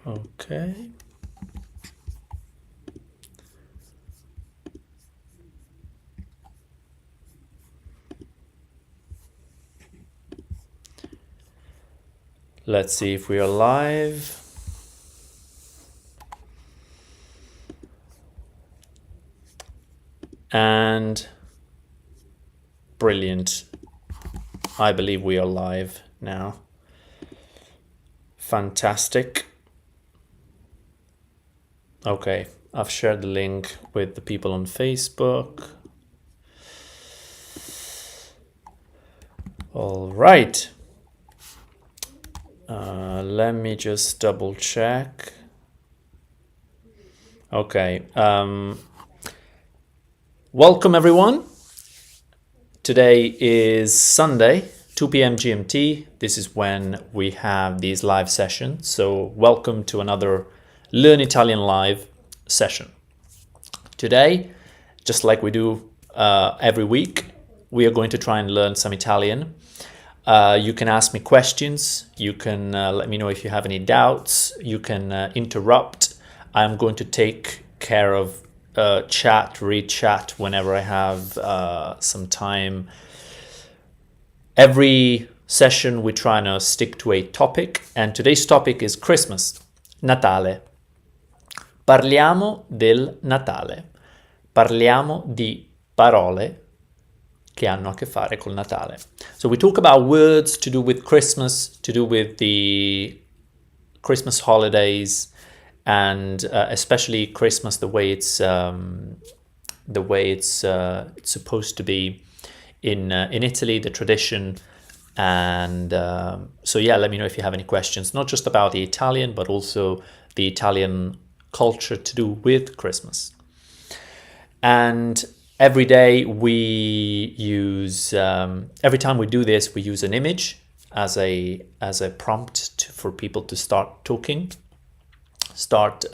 Okay. Let's see if we are live. And brilliant. I believe we are live now. Fantastic. Okay, I've shared the link with the people on Facebook. All right. Let me just double check. Okay. Welcome everyone. Today is Sunday, 2 p.m. GMT. This is when we have these live sessions. So welcome to another Learn Italian Live session. Today, just like we do every week, we are going to try and learn some Italian. You can ask me questions. You can let me know if you have any doubts. You can interrupt. I'm going to take care of read chat whenever I have some time. Every session we try to stick to a topic, and today's topic is Christmas, Natale. Parliamo del Natale. Parliamo di parole che hanno a che fare col Natale. So we talk about words to do with Christmas, to do with the Christmas holidays, and especially Christmas, the way it's supposed to be in Italy, the tradition. And so yeah, let me know if you have any questions, not just about the Italian, but also the Italian culture to do with Christmas. And every day we use, every time we do this, we use an image as a prompt for people to start talking, start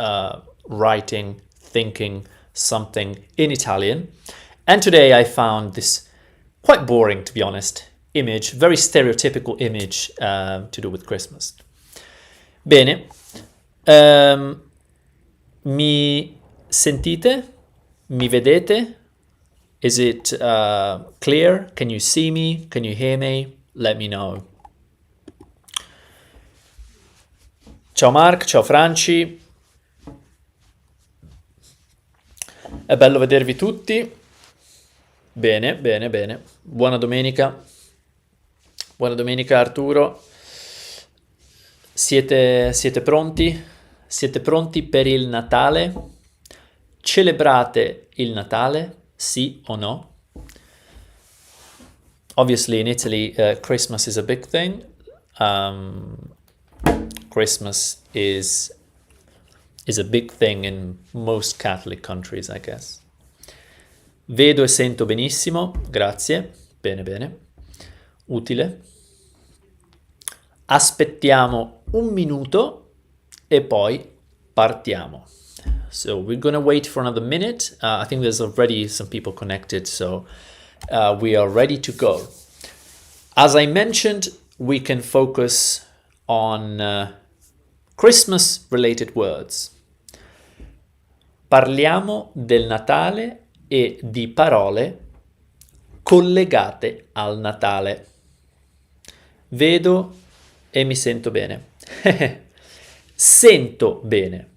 writing, thinking something in Italian. And today I found this quite boring, to be honest, image, very stereotypical image to do with Christmas. Bene, mi sentite? Mi vedete? Is it clear? Can you see me? Can you hear me? Let me know. Ciao Mark, ciao Franci. È bello vedervi tutti. Bene, bene, bene. Buona domenica. Buona domenica Arturo. Siete pronti? Siete pronti per il Natale? Celebrate il Natale? Sì o no? Obviously in Italy, Christmas is a big thing. Christmas is a big thing in most Catholic countries, I guess. Vedo e sento benissimo, grazie. Bene, bene. Utile. Aspettiamo un minuto e poi partiamo. So we're gonna wait for another minute. I think there's already some people connected, so we are ready to go. As I mentioned, we can focus on Christmas-related words. Parliamo del Natale e di parole collegate al Natale. Vedo e mi sento bene. Sento bene.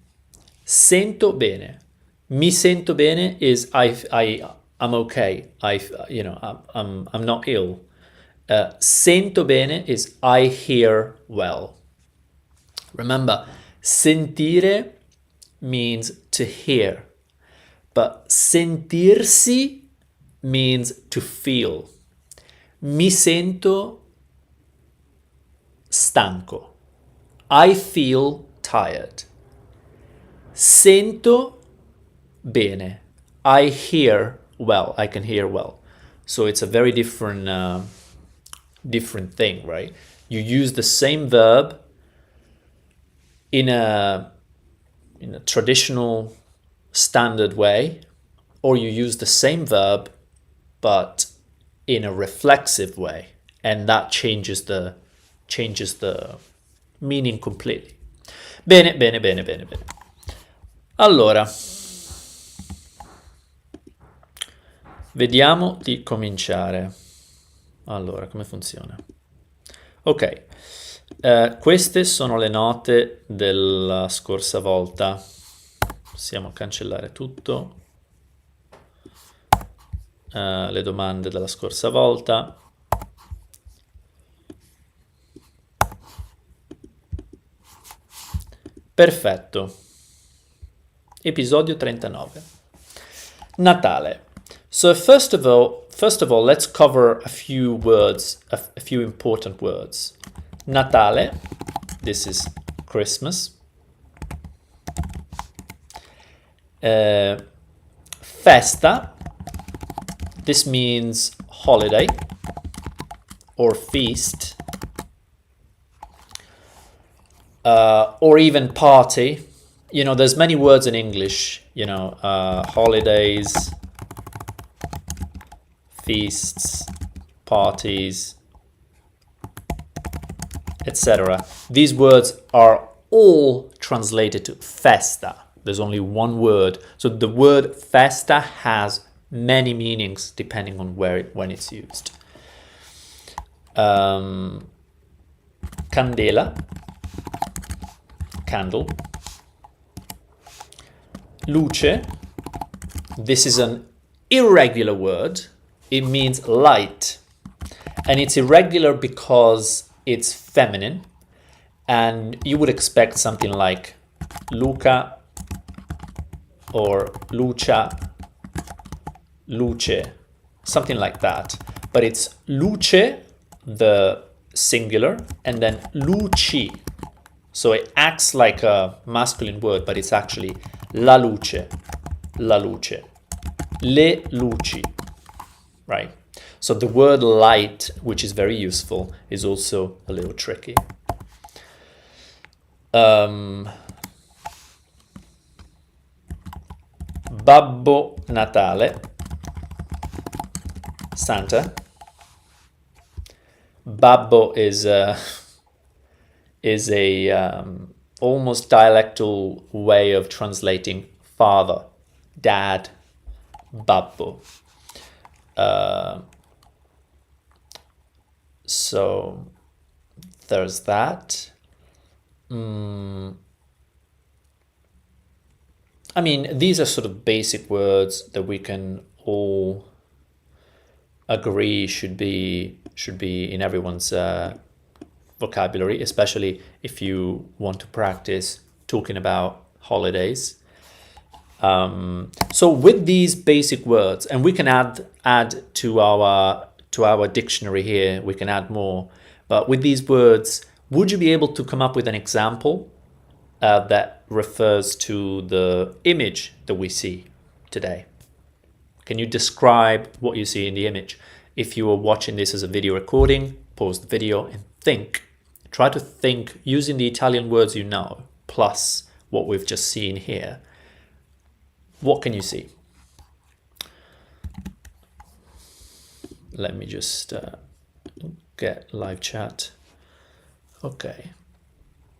Sento bene. Mi sento bene is I'm okay. I'm not ill. Sento bene is I hear well. Remember, sentire means to hear, but sentirsi means to feel. Mi sento stanco. I feel tired. Sento bene. I hear well. I can hear well. So it's a very different thing, right? You use the same verb in a traditional standard way, or you use the same verb but in a reflexive way, and that changes the meaning completely. Bene, bene, bene, bene, bene. Allora, vediamo di cominciare. Allora, come funziona? Ok, queste sono le note della scorsa volta. Possiamo cancellare tutto. Le domande della scorsa volta. Perfetto. Episodio 39. Natale. So first of all, let's cover a few words, a few important words. Natale, this is Christmas. Festa, this means holiday or feast, or even party. You know, there's many words in English, you know, holidays, feasts, parties, etc. These words are all translated to festa. There's only one word. So the word festa has many meanings depending on when it's used. Candela, candle. Luce, this is an irregular word. It means light. And it's irregular because it's feminine. And you would expect something like Luca or Lucia, Luce, something like that. But it's luce, the singular, and then luci. So it acts like a masculine word, but it's actually la luce, le luci, right? So the word light, which is very useful, is also a little tricky. Babbo Natale, Santa. Babbo is a almost dialectal way of translating father, dad, babbo. So there's that. I mean, these are sort of basic words that we can all agree should be in everyone's vocabulary, especially if you want to practice talking about holidays. So with these basic words, and we can add to our dictionary here, we can add more. But with these words, would you be able to come up with an example that refers to the image that we see today? Can you describe what you see in the image? If you are watching this as a video recording, pause the video and think. Try to think using the Italian words you know, plus what we've just seen here. What can you see? Let me just get live chat. Ok.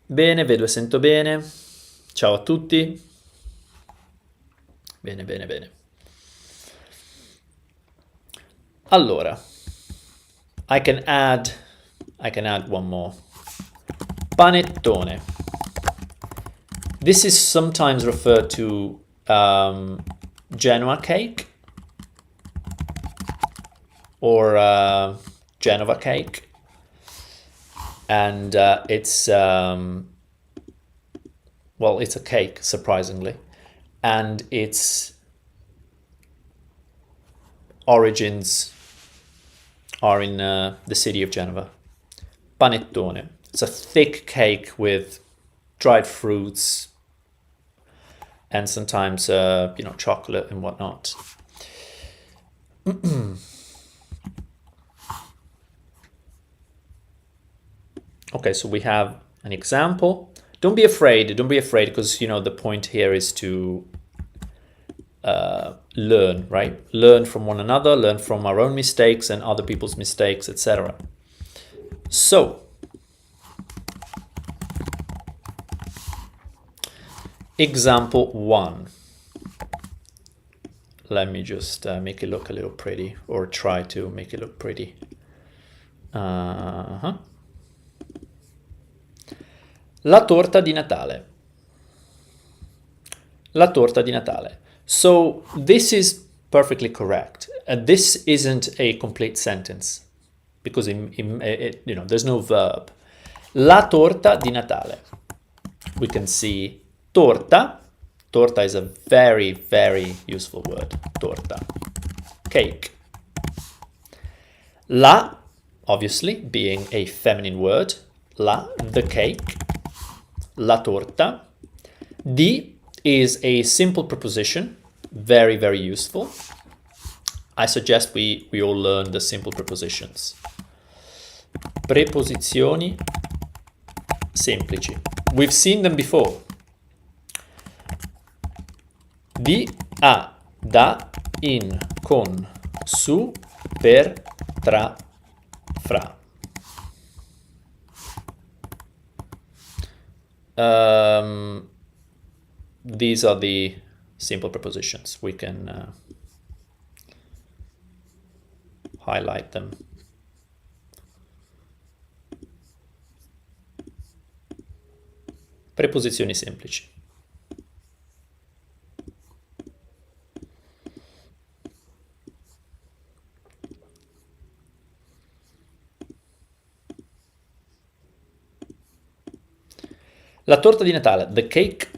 Bene, vedo e sento bene. Ciao a tutti. Bene, bene, bene. Allora, I can add one more. Panettone. This is sometimes referred to Genoa cake or Genova cake, and it's it's a cake, surprisingly, and its origins are in the city of Genova. Panettone. It's a thick cake with dried fruits and sometimes chocolate and whatnot. Okay, so we have an example. Don't be afraid because the point here is to learn, right? Learn from one another, learn from our own mistakes and other people's mistakes, etc. So Example 1. Let me just make it look a little pretty, or try to make it look pretty. La torta di Natale. La torta di Natale. So this is perfectly correct. This isn't a complete sentence because there's no verb. La torta di Natale. We can see torta. Torta is a very, very useful word. Torta. Cake. La, obviously, being a feminine word. La, the cake. La torta. Di is a simple preposition. Very, very useful. I suggest we all learn the simple prepositions. Preposizioni semplici. We've seen them before. Di, a, da, in, con, su, per, tra, fra. These are the simple prepositions. We can highlight them. Preposizioni semplici. La torta di Natale, the cake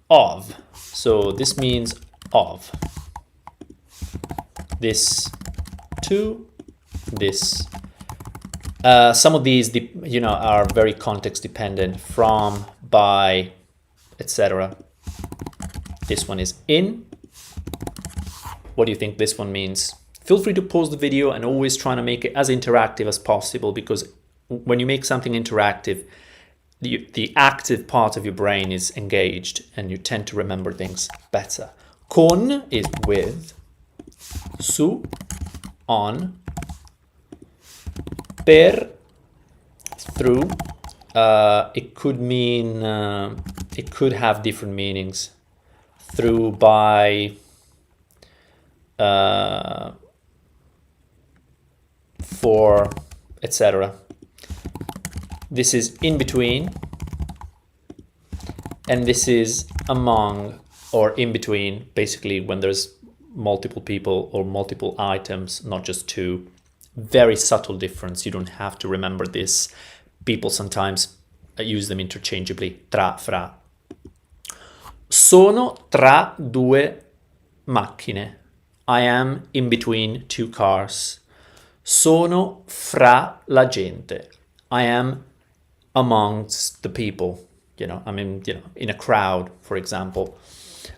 of. So this means of. This to, this. Some of these, are very context dependent, from, by, etc. This one is in. What do you think this one means? Feel free to pause the video and always try to make it as interactive as possible, because when you make something interactive, the active part of your brain is engaged and you tend to remember things better. Con is with, su, on, per, through. It could mean, it could have different meanings. Through, by, for, etc. This is in between, and this is among or in between, basically when there's multiple people or multiple items, not just two. Very subtle difference. You don't have to remember this. People sometimes use them interchangeably. Tra, fra. Sono tra due macchine. I am in between two cars. Sono fra la gente. I am amongst the people. I'm in a crowd, for example.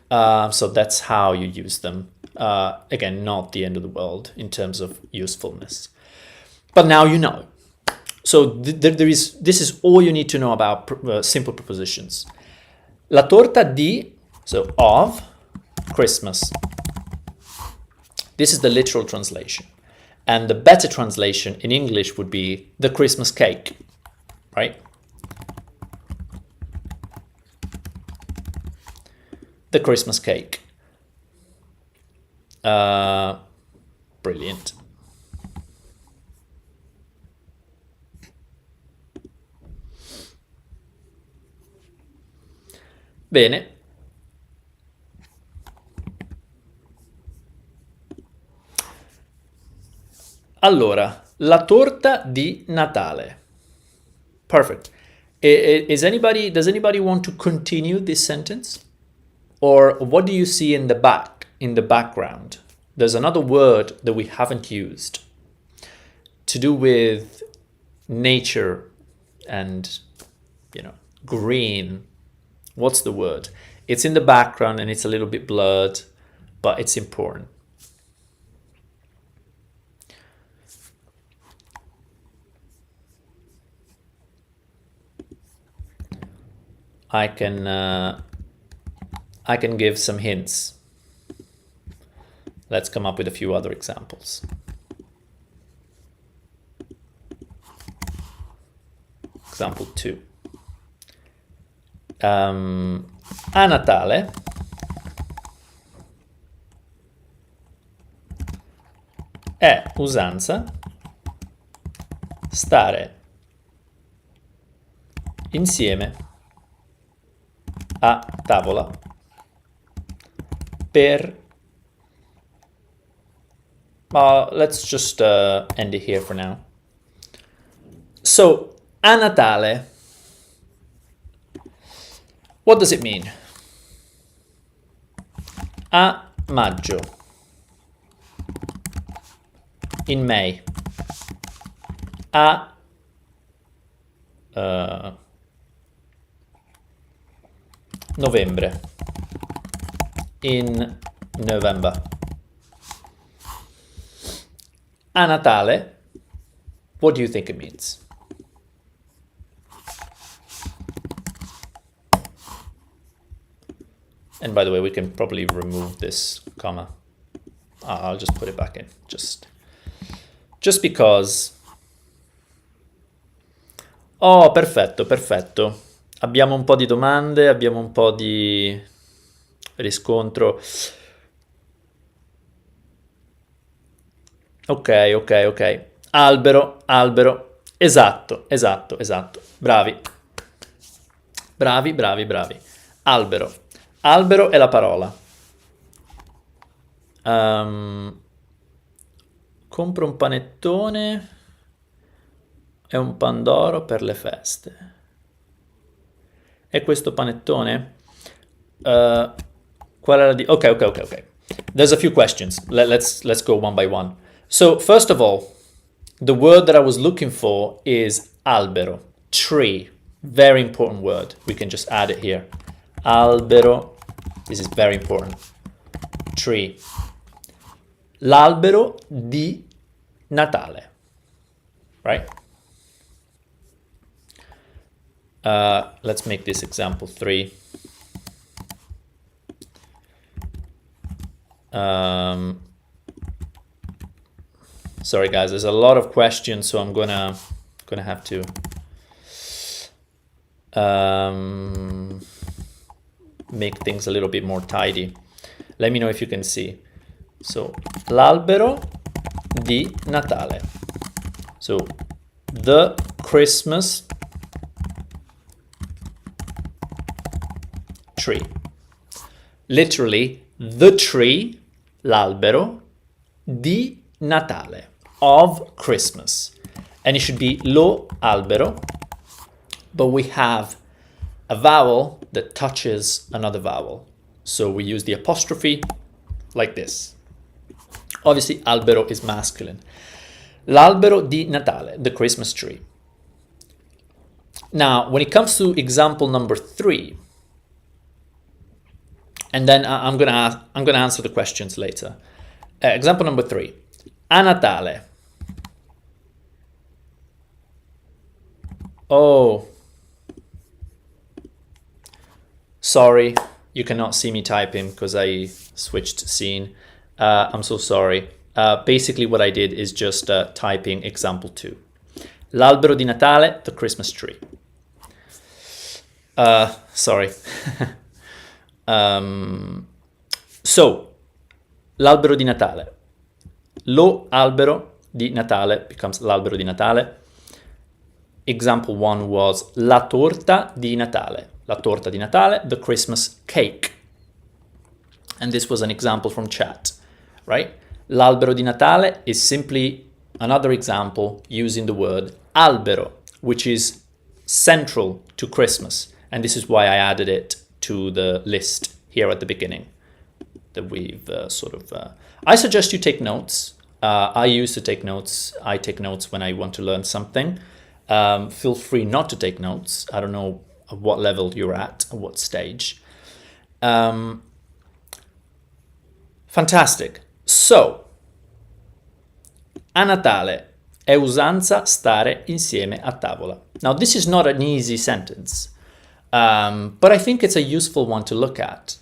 So that's how you use them. Again, not the end of the world in terms of usefulness. But now you know. So this is all you need to know about simple prepositions. La torta di, so of, Christmas. This is the literal translation. And the better translation in English would be the Christmas cake, right? The Christmas cake. Brilliant. Bene. Allora, la torta di Natale. Perfect. Does anybody want to continue this sentence? Or what do you see in the background? There's another word that we haven't used to do with nature and, green. What's the word? It's in the background and it's a little bit blurred, but it's important. I can give some hints. Let's come up with a few other examples. Example 2. A Natale è usanza stare insieme a tavola per... let's just end it here for now. So, a Natale, what does it mean? A maggio, in May, a novembre, in November. A Natale, what do you think it means? And by the way, we can probably remove this comma. I'll just put it back in, just because. Oh, perfetto, perfetto. Abbiamo un po' di domande, abbiamo un po' di riscontro. Ok. Albero, albero. Esatto. Bravi. Albero. Albero è la parola. Compro un panettone e un pandoro per le feste. E questo panettone? Qual era la Ok. There's a few questions. Let's go one by one. So first of all, the word that I was looking for is albero, tree. Very important word. We can just add it here. Albero. This is very important. Tree. L'albero di Natale. Right? Let's make this example 3. Sorry guys, there's a lot of questions, so I'm gonna have to make things a little bit more tidy. Let me know if you can see. So, l'albero di Natale. So, the Christmas tree. Literally, the tree, l'albero di Natale, of Christmas. And it should be lo albero, but we have a vowel that touches another vowel. So we use the apostrophe like this. Obviously, albero is masculine. L'albero di Natale, the Christmas tree. Now, when it comes to example number 3, and then I'm gonna answer the questions later. Example number 3, a Natale. Oh, sorry, you cannot see me typing because I switched scene. I'm so sorry. Basically what I did is just typing example 2. L'albero di Natale, the Christmas tree. Sorry. So, l'albero di Natale. Lo albero di Natale becomes l'albero di Natale. Example 1 was la torta di Natale. La torta di Natale, the Christmas cake. And this was an example from chat, right? L'albero di Natale is simply another example using the word albero, which is central to Christmas. And this is why I added it to the list here at the beginning that we've I suggest you take notes. I used to take notes. I take notes when I want to learn something. Feel free not to take notes. I don't know at what level you're at what stage. Fantastic. So, a Natale è usanza stare insieme a tavola. Now, this is not an easy sentence, but I think it's a useful one to look at.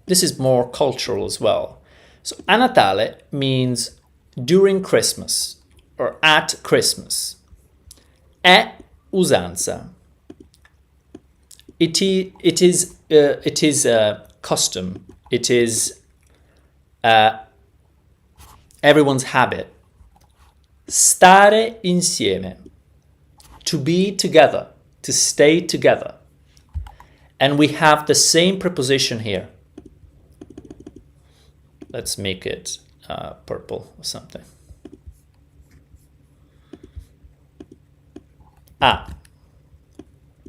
This is more cultural as well. So, a Natale means during Christmas or at Christmas. È usanza. it is a custom. It is everyone's habit. Stare insieme. To be together, to stay together. And we have the same preposition here. Let's make it purple or something.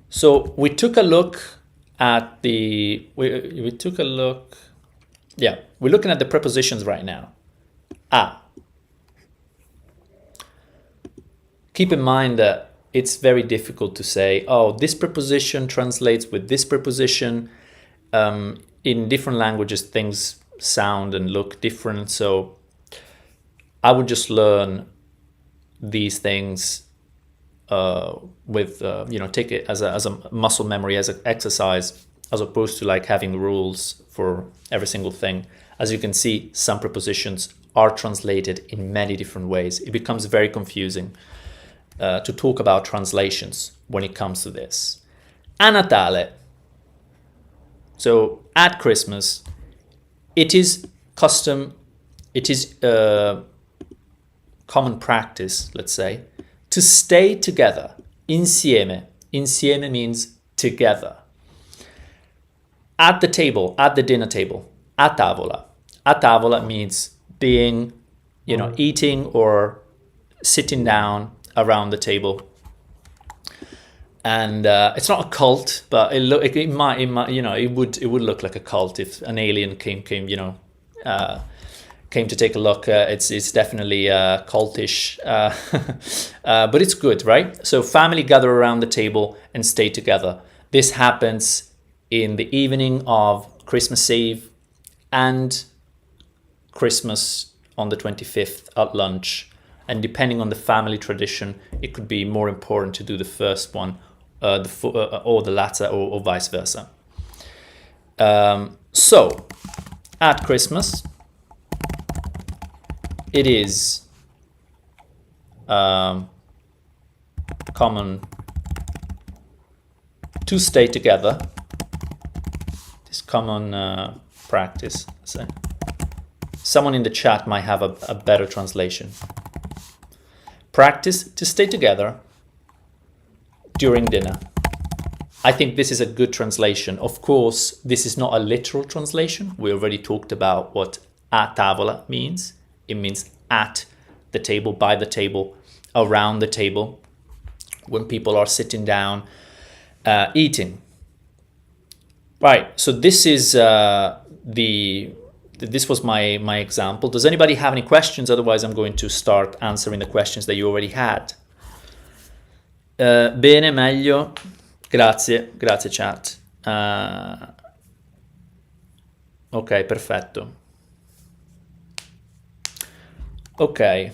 So we took a look at the, we're looking at the prepositions right now. Keep in mind that it's very difficult to say, oh, this preposition translates with this preposition. In different languages, things sound and look different. So I would just learn these things take it as a muscle memory, as an exercise, as opposed to like having rules for every single thing. As you can see, some prepositions are translated in many different ways. It becomes very confusing to talk about translations when it comes to this. A Natale, so at Christmas, it is custom, it is common practice, let's say, to stay together, insieme. Insieme means together. At the table, at the dinner table, a tavola. A tavola means being, eating or sitting down around the table. And it's not a cult, but it would look like a cult if an alien came to take a look. It's definitely cultish, but it's good, right? So family gather around the table and stay together. This happens in the evening of Christmas Eve and Christmas on the 25th at lunch. And depending on the family tradition, it could be more important to do the first one or the latter, or vice versa. So, at Christmas, it is common to stay together. This common practice. So someone in the chat might have a better translation. Practice to stay together during dinner. I think this is a good translation. Of course, this is not a literal translation. We already talked about what a tavola means. It means at the table, by the table, around the table, when people are sitting down, eating. Right, so this is this was my example. Does anybody have any questions? Otherwise, I'm going to start answering the questions that you already had. Bene, meglio. Grazie chat. Ok, perfetto. Ok,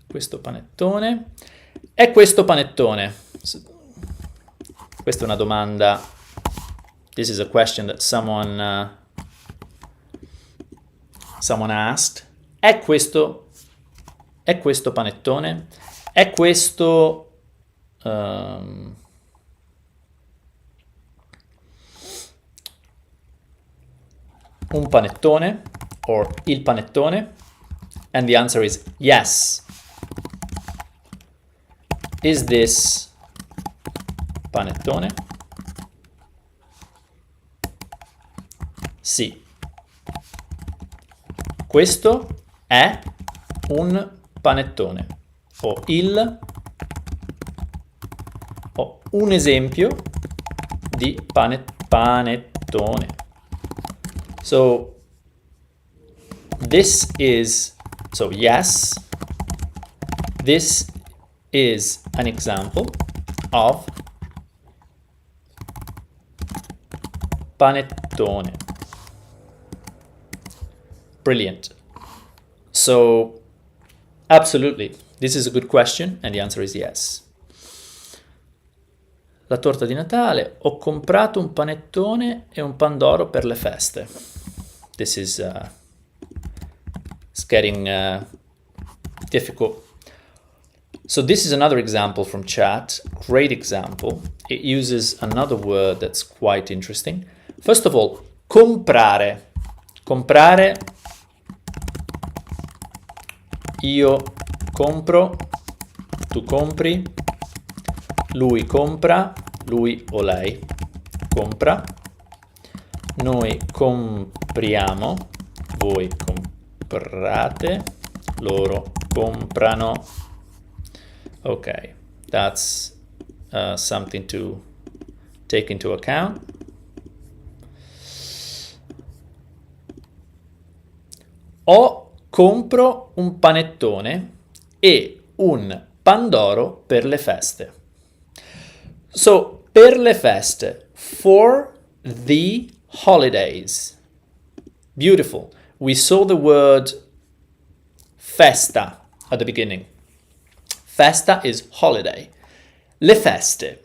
questo panettone. E questo panettone? Questa è una domanda. This is a question that someone asked. È questo panettone? È questo un panettone or il panettone? And the answer is yes. Is this panettone? Sì. Questo è un panettone o un esempio di panettone. So this is, so yes, this is an example of panettone. Brilliant. So absolutely, this is a good question and the answer is yes. La torta di Natale, ho comprato un panettone e un pandoro per le feste. This is it's getting difficult. So this is another example from chat. Great example. It uses another word that's quite interesting. First of all, comprare. Comprare. Io compro. Tu compri. Lui compra. Lui o lei compra. Noi compriamo. Voi comprate. Loro comprano. Okay, that's something to take into account. Compro un panettone e un pandoro per le feste. So, per le feste, for the holidays. Beautiful. We saw the word festa at the beginning. Festa is holiday. Le feste,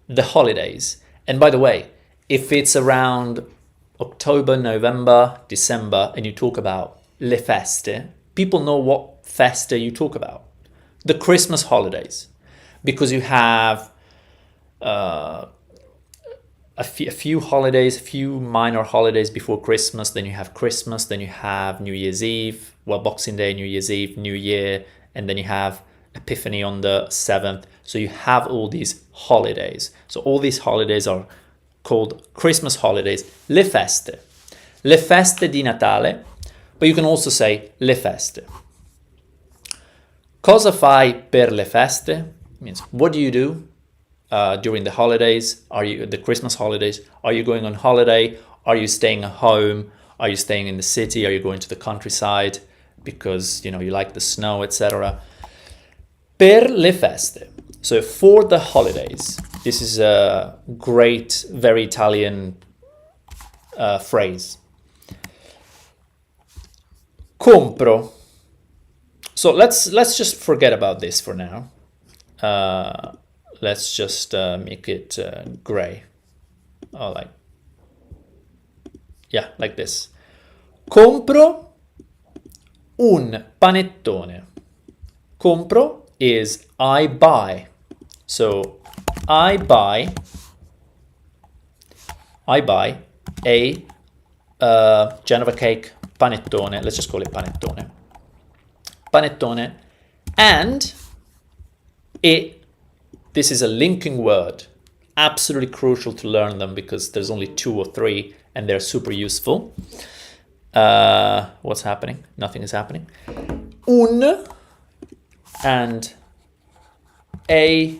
the holidays. And by the way, if it's around October, November, December, and you talk about le feste, people know what festa you talk about. The Christmas holidays. Because you have a few holidays, a few minor holidays before Christmas, then you have Christmas, then you have New Year's Eve, well, Boxing Day, New Year's Eve, New Year, and then you have Epiphany on the 7th. So you have all these holidays. So all these holidays are called Christmas holidays. Le feste. Le feste di Natale. But you can also say le feste. Cosa fai per le feste? Means what do you do during the holidays? The Christmas holidays? Are you going on holiday? Are you staying at home? Are you staying in the city? Are you going to the countryside because you like the snow, etc.? Per le feste. So for the holidays. This is a great, very Italian phrase. Compro. So let's just forget about this for now. Let's just make it gray. Oh, like this. Compro un panettone. Compro is I buy. So I buy a Genova cake panettone. Let's just call it panettone. Panettone. And this is a linking word. Absolutely crucial to learn them because there's only 2 or 3 and they're super useful. What's happening? Nothing is happening. Un and a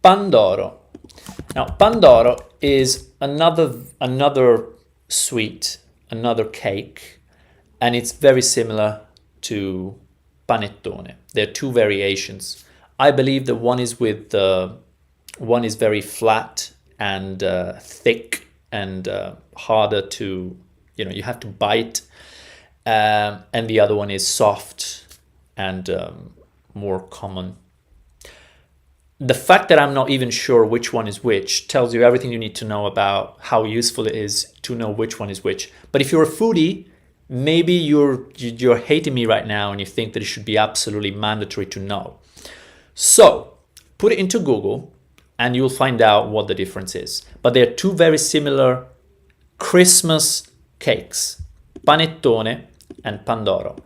pandoro. Now, pandoro is another sweet, another cake, and it's very similar to panettone. There are 2 variations. I believe that one is very flat and thick and harder to, you have to bite, and the other one is soft and more common. The fact that I'm not even sure which one is which tells you everything you need to know about how useful it is to know which one is which. But if you're a foodie, maybe you're hating me right now and you think that it should be absolutely mandatory to know. So put it into Google and you'll find out what the difference is. But there are 2 very similar Christmas cakes, panettone and pandoro.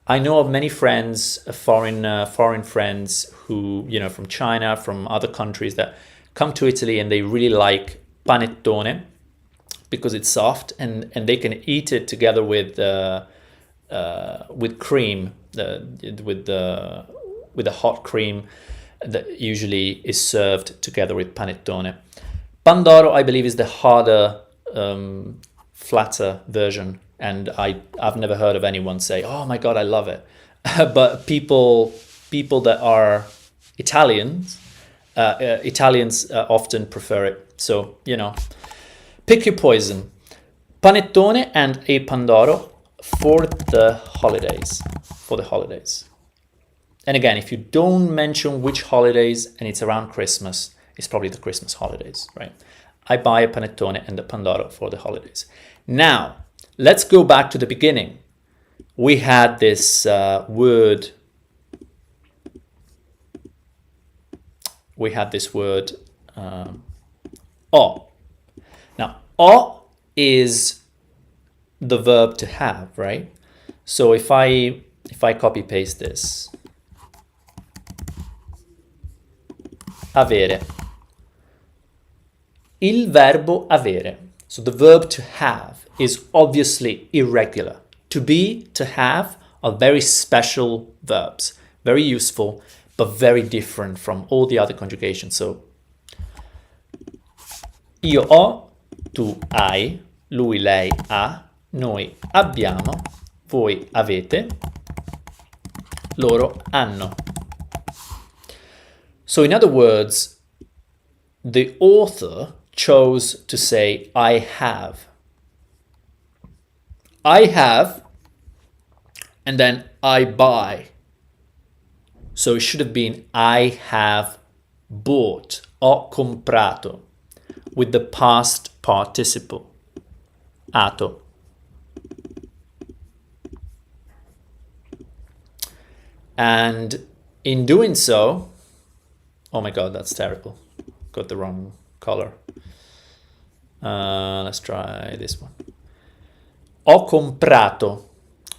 I know of many friends, foreign friends who, from China, from other countries that come to Italy and they really like panettone because it's soft and they can eat it together with cream, with the hot cream that usually is served together with panettone. Pandoro, I believe, is the harder, flatter version. And I've never heard of anyone say, "Oh my God, I love it." But people that are Italians often prefer it. So, pick your poison. Panettone and a pandoro for the holidays. And again, if you don't mention which holidays and it's around Christmas, it's probably the Christmas holidays, right? I buy a panettone and a pandoro for the holidays. Now, let's go back to the beginning. We had this word we had this word ho. Now, ho is the verb to have, right? So if I copy paste this, avere, il verbo avere. So the verb to have is obviously irregular. To be, to have are very special verbs, very useful, but very different from all the other conjugations. So io ho, tu hai, lui, lei ha, noi abbiamo, voi avete, loro hanno. So in other words, the author chose to say I have. I have, and then I buy. So it should have been I have bought, ho comprato, with the past participle, ato. And in doing so, oh my God, that's terrible. Got the wrong color. Let's try this one. Ho comprato.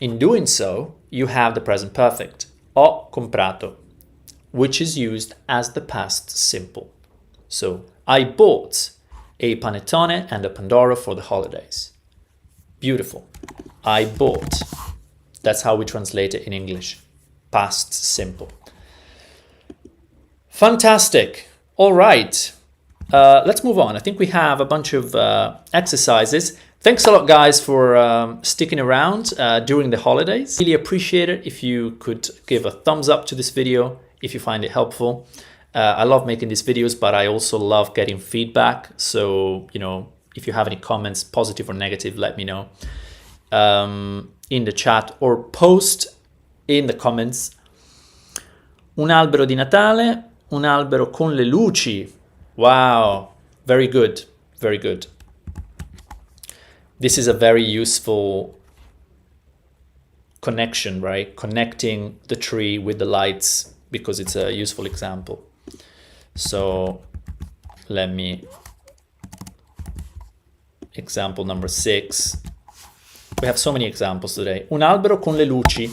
In doing so, you have the present perfect. Ho comprato, which is used as the past simple. So, I bought a panettone and a pandoro for the holidays. Beautiful. I bought. That's how we translate it in English. Past simple. Fantastic. All right. Let's move on. I think we have a bunch of exercises. Thanks a lot, guys, for sticking around during the holidays. Really appreciate it if you could give a thumbs up to this video if you find it helpful. I love making these videos, but I also love getting feedback. So, you know, if you have any comments, positive or negative, let me know in the chat or post in the comments. Un albero di Natale, un albero con le luci. Wow, very good, very good. This is a very useful connection, right? Connecting the tree with the lights, because it's a useful example. So let me, example number 6. We have so many examples today. Un albero con le luci.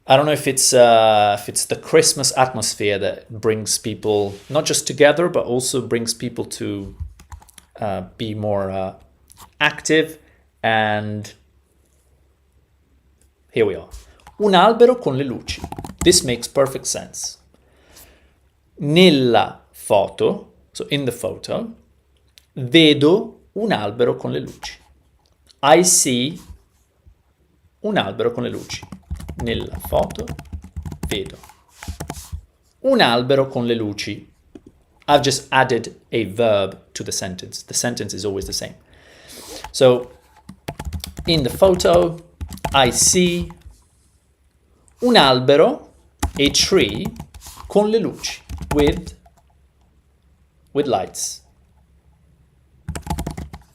I don't know if it's the Christmas atmosphere that brings people not just together, but also brings people to be more active. And here we are. Un albero con le luci. This makes perfect sense. Nella foto, so in the photo, vedo un albero con le luci. I see un albero con le luci. Nella foto vedo un albero con le luci. I've just added a verb to the sentence. The sentence is always the same. So, in the photo, I see un albero, a tree, con le luci, with lights.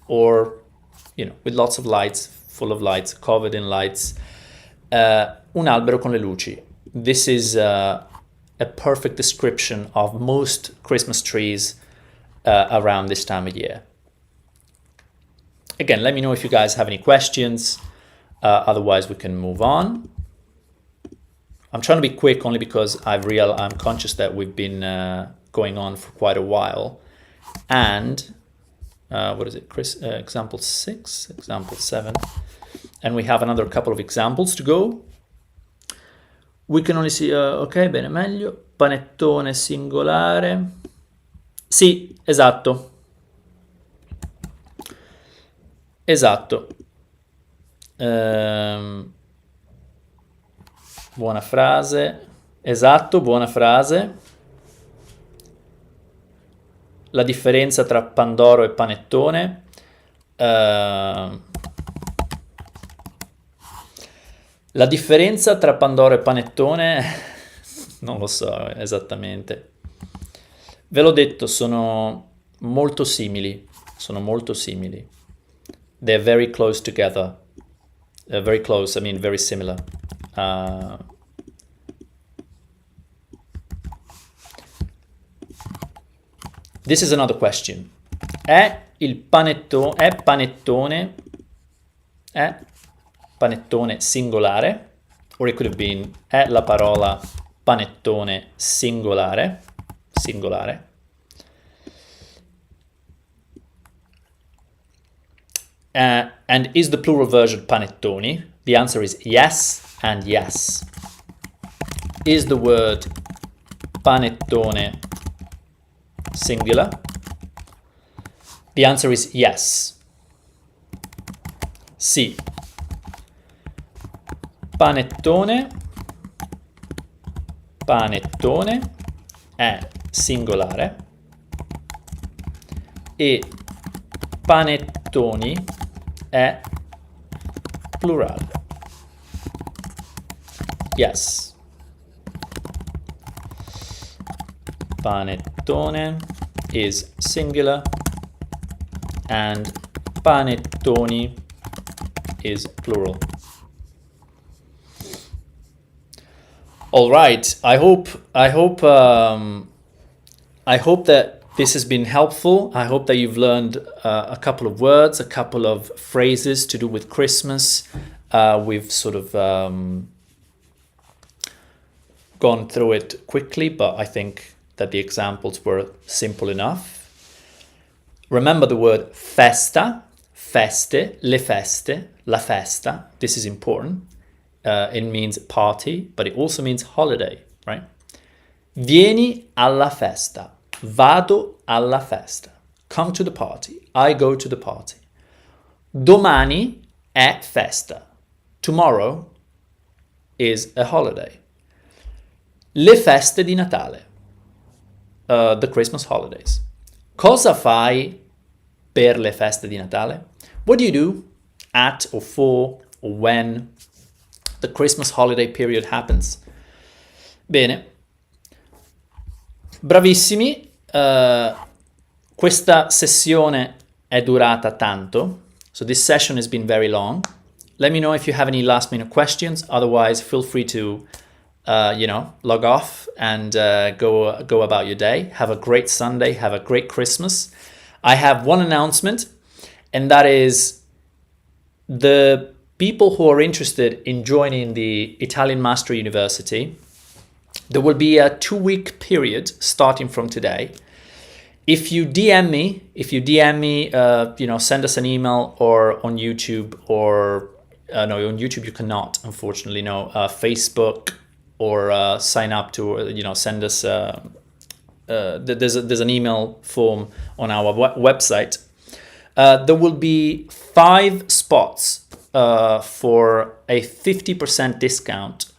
Or, you know, with lots of lights, full of lights, covered in lights. Un albero con le luci. This is a perfect description of most Christmas trees around this time of year. Again, let me know if you guys have any questions. Otherwise, we can move on. I'm trying to be quick only because I'm conscious that we've been going on for quite a while. And what is it? Example 6, example 7. And we have another couple of examples to go. We can only see, ok, bene, meglio. Panettone singolare. Sì, esatto. Esatto. Buona frase. Esatto, buona frase. La differenza tra pandoro e panettone. La differenza tra pandoro e panettone non lo so esattamente. Ve l'ho detto, sono molto simili. Sono molto simili. They're very close together. Very close, I mean very similar. This is another question. È panettone singolare? Or it could have been, è la parola panettone singolare? And is the plural version panettoni? The answer is yes and yes. Is the word panettone singular? The answer is yes. Sì. Panettone è singolare e panettoni è plurale. Yes. Panettone is singular and panettoni is plural. All right. I hope that this has been helpful. I hope that you've learned a couple of words, a couple of phrases to do with Christmas. We've sort of gone through it quickly, but I think that the examples were simple enough. Remember the word festa, feste, le feste, la festa. This is important. It means party, but it also means holiday, right? Vieni alla festa. Vado alla festa. Come to the party. I go to the party. Domani è festa. Tomorrow is a holiday. Le feste di Natale. The Christmas holidays. Cosa fai per le feste di Natale? What do you do at or for or when the Christmas holiday period happens? Bene. Bravissimi. Questa sessione è durata tanto. So this session has been very long. Let me know if you have any last minute questions. Otherwise, feel free to log off and go about your day. Have a great Sunday. Have a great Christmas. I have one announcement, and that is the people who are interested in joining the Italian Master University. There will be a 2-week period starting from today. If you DM me, send us an email or on YouTube or no, on YouTube you cannot, unfortunately, no. Facebook or sign up to, send us. There's an email form on our website. There will be 5 spots for a 50% discount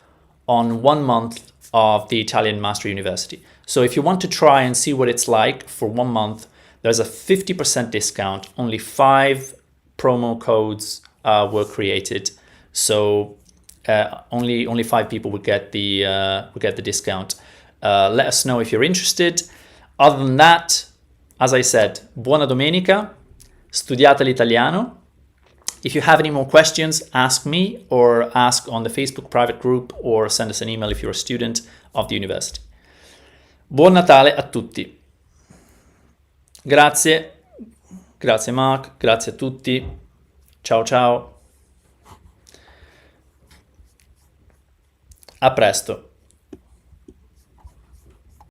on 1 month of the Italian Master University. So if you want to try and see what it's like for 1 month, there's a 50% discount. Only 5 promo codes were created, so only 5 people would get the discount. Let us know if you're interested. Other than that, as I said, buona domenica, studiate l'italiano. If you have any more questions, ask me or ask on the Facebook private group or send us an email if you're a student of the university. Buon Natale a tutti. Grazie Mark, grazie a tutti. Ciao ciao. A presto.